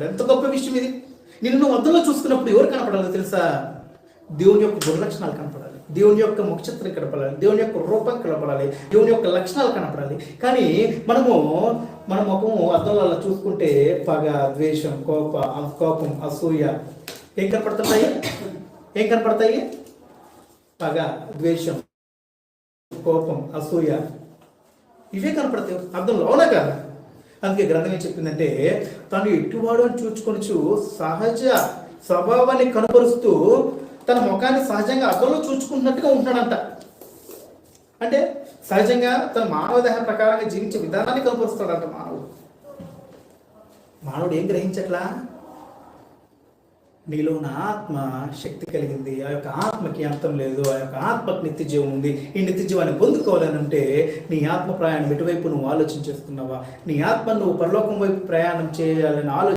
ఎంత గొప్ప విషయం ఇది. నిన్ను నువ్వు అద్దంలో చూసుకున్నప్పుడు ఎవరు కనపడాలో తెలుసా? దేవుని యొక్క గుణలక్షణాలు కనపడాలి, దేవుని యొక్క ముఖచిత్రం కనపడాలి, దేవుని యొక్క రూపం కనపడాలి, దేవుని యొక్క లక్షణాలు కనపడాలి. కానీ మన ముఖము అద్దంలో అలా చూసుకుంటే పగ, ద్వేషం, కోపం, అసూయ ఏం కనపడతాయి? పగ, ద్వేషం, కోపం, అసూయ ఇవే కనపడతాయి అద్దంలో, అవునా కదా? అందుకే గ్రంథం ఏం చెప్పిందంటే, తను ఎటువాడు అని చూచుకొనుచు సహజ స్వభావాన్ని కనుపరుస్తూ తన ముఖాన్ని సహజంగా అద్దంలో చూచుకున్నట్టుగా ఉంటున్నాడంట. అంటే సహజంగా తన మానవ దేహ ప్రకారంగా జీవించే విధానాన్ని కనుపరుస్తాడంట. మానవుడు ఏం గ్రహించట్లా? నీలో నా ఆత్మ శక్తి కలిగింది, ఆ యొక్క ఆత్మకి అంతం లేదు, ఆ యొక్క ఆత్మకి నిత్య జీవం ఉంది. ఈ నిత్య జీవాన్ని పొందుకోవాలని అంటే నీ ఆత్మ ప్రయాణం ఎటువైపు నువ్వు ఆలోచన చేస్తున్నావా? నీ ఆత్మ నువ్వు పరలోకం వైపు ప్రయాణం చేయాలని